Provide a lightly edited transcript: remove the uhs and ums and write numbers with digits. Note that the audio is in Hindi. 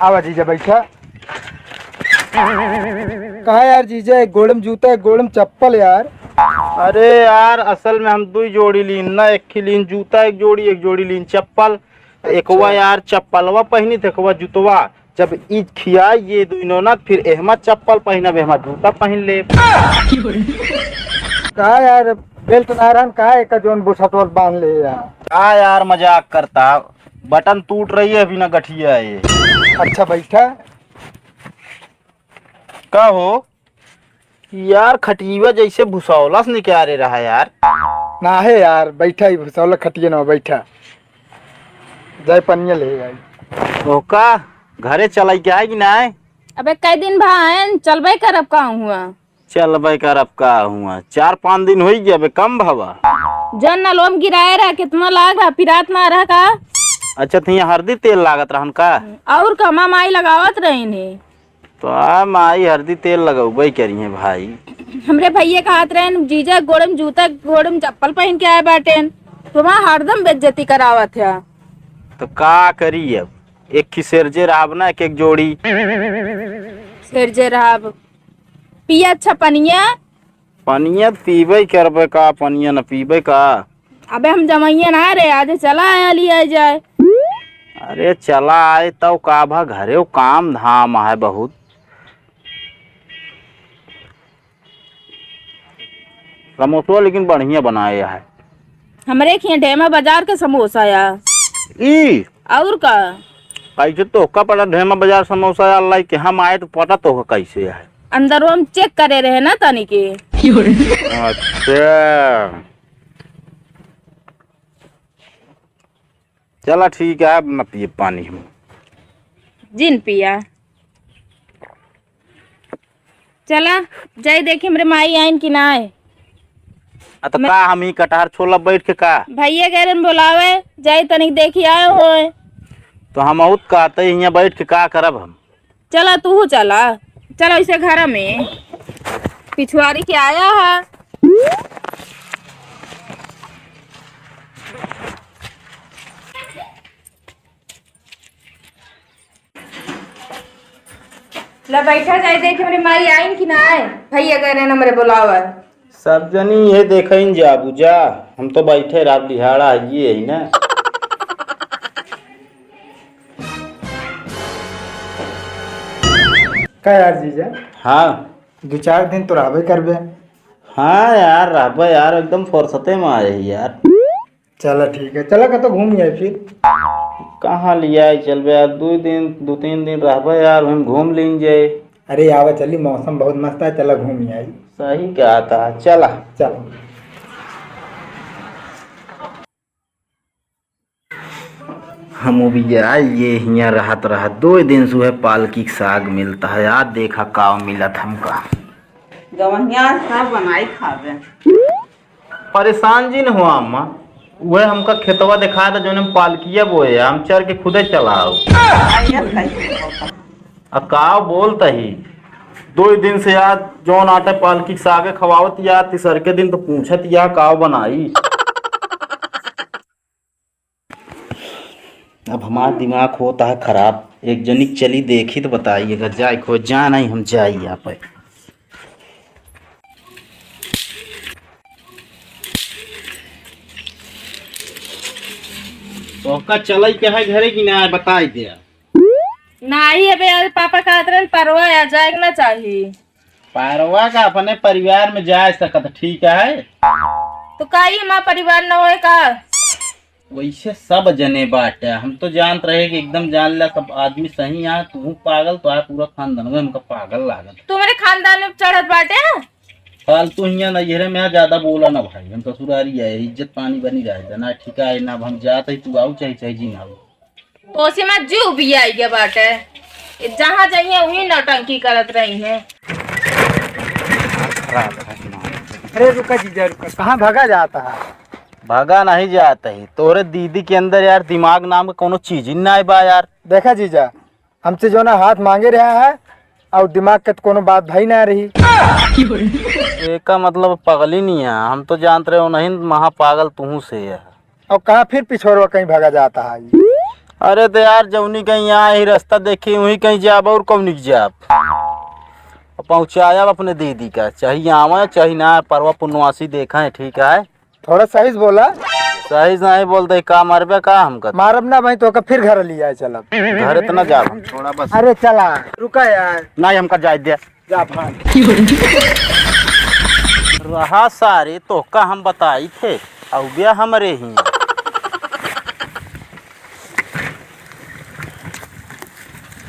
आवा जीजा बैठा। कहा यार जीजा, एक गोड़म जूता एक गोड़म चप्पल यार। अरे यार असल में हम दो जोड़ी लीन ना, एक लीन जूता एक जोड़ी लीन चप्पल। एकवा यार चप्पलवा पहनी थे, एकवा जूतवा। जब ईद खिया ये दोनों ना, फिर एहमा चप्पल पहना एहमा जूता पहन ले। कहा यार बेल्ट नारायण कहा एक जोन बुशटवर बांध ले यार। हाँ यार मजाक करता, बटन टूट रही है अभी ना गठिया है ये। अच्छा बैठा। का हो यार, खटीवा जैसे भुसौला से निकाले रहा यार। ना है यार, बैठा ही भुसौला खटिए ना बैठा। जय पनिया ले आई। ओका घरे चलाई के आएगी ना? अबे कई दिन भाई चलबे करब का हुआ। चल भाई कर अब का हुआ, 4-5 दिन हो गया बे, कम भावा। जन न लोम गिराए रहा, कितना लाग रहा, पिरात ना रहा का। अच्छा तो यहाँ हल्दी तेल लागत रहन का? और कमा माई लगावत रही ने। तो आ माई हल्दी तेल लगौबे करी है भाई। हमरे भैया कहत रहे जीजा गोड़म जूता गोड़म चप्पल पहन के आए बाटे, तुम्हारा हरदम बेइज्जती करावत है। तो का करी अब, एक खिसेरजे राब ना, एक जोड़ी सिरजे रहा पिया। अच्छा पनिया पनिया पीबे करबे का, पनिया न पीबे का। अबे हम जमाइया ना रे, आज चला आया लिया जाए। अरे चला आए तब का भा, घरे काम धाम है बहुत। समोसा लेकिन बढ़िया बनाया है। हमरे खिया ढेमा बाजार के समोसा या ई और का। कैसे तो का पड़ा ढेमा बाजार समोसा अल्लाह के, हम आए तो पता तो कैसे है। अंदर हम चेक करे रहे ना तनी के। अच्छा चला ठीक है, अब न पिए पानी हम। जिन पिया चला जाई देखे हमरे माई आइन कि ना आए। तो का हम ही कटहर छोला बैठ के का भैया गैरन बोलावे जाई तनिक देखी आए होए। तो हम बहुत कहते यहाँ बैठ के का करब हम। चला तू चला, चलो इसे घर में पिछुआरी के आया है। ला बैठा जाए देखे मेरी माई आइन कि ना आए। भैया कह रहे हमरे बुलावा। सब जनी ये देखें जा बुझा, हम तो बैठे रात दिहाड़ा ये है ना। का यार जीजा, हाँ 2-4 दिन तो रहबे करबे। हाँ यार रहबा यार, एकदम फुर्सते में आए हैं यार। चलो ठीक है, चला का तो घूम आए फिर। कहाँ लिया चलबे यार, 2-3 दिन रहबा यार, हम घूम लें जाए। अरे आवा चली, मौसम बहुत मस्त है, चला घूम आई। सही क्या था, चला चलो। हम भी यार ये यहाँ रहत 2 दिन सुबह पालकी साग मिलता है यार, देखा का मिलत हमका। गवनिया सब बनाई खावे। परेशान जी न हुआ अम्मा, वह हमका खेतवा दिखाया था जो हम पालकिया बोए, हम चल के खुदे चलाओ। अकाव बोलता ही 2 दिन से यार जौन आटे पालकी सागे खवावत यार, तीसर के दिन तो पूछत यार काव बनाई। अब हमारा दिमाग होता है खराब, एक जनिक चली देखी तो बताइएगा, जाए खो जा नहीं हम जाए यहाँ पे। तो का चलाई क्या है घरे की ना बताई दिया। नहीं अबे पापा का तरह परवा आ जाएगा ना चाहिए। पारवा का अपने परिवार में जा सकत ठीक है। तो काई माँ परिवार न होए का। वैसे सब जने बाटे, हम तो जानते रहे कि एकदम जान ला सब आदमी सही है, तू पागल तो है, पूरा खानदान में हमका पागल लागत। तुम्हारे खानदान में चढ़त बाटे है। फालतू हियां नजरे में ज्यादा बोला ना भाई, हम ससुरारी है, इज्जत पानी बनी रहे ना, ठीक है ना, हम जाते तू आऊ चाहे जी ना आऊ। तो उसी में जीव भी आई गया बाटे, जहाँ जाइए वही नौटंकी करत रही है। अरे रुका जीजा रुका, कहाँ भागा जाता है। भागा नहीं जाता ही, तोरे दीदी के अंदर यार दिमाग नाम का कोनो चीज ही ना बा यार। देखा जीजा, हमसे जो ना हाथ मांगे रहा है और दिमाग के तो कोनो बात भाई ना रही। का मतलब पगली नहीं है, हम तो जानते रहे हो नहीं, महा पागल तू से है। और कहाँ फिर पिछोरवा कहीं भागा जाता है। अरे तो यार जौनी कहीं यहाँ ही रास्ता देखी वहीं कहीं जाब और कौन जाब पहुँचाया अपने दीदी का चाहिए आवा चाहे ना परवा पुनवासी देखा है ठीक है थोड़ा सही से बोला। सही से नहीं बोलते का मारबे का हमका मारब ना भाई तो फिर घर लिया है चलब। घर इतना जाब हम थोड़ा बस अरे चला रुका यार। नहीं हमका जाए दे जा भाग। रहा सारे तो का हम बताई थे अब हमारे ही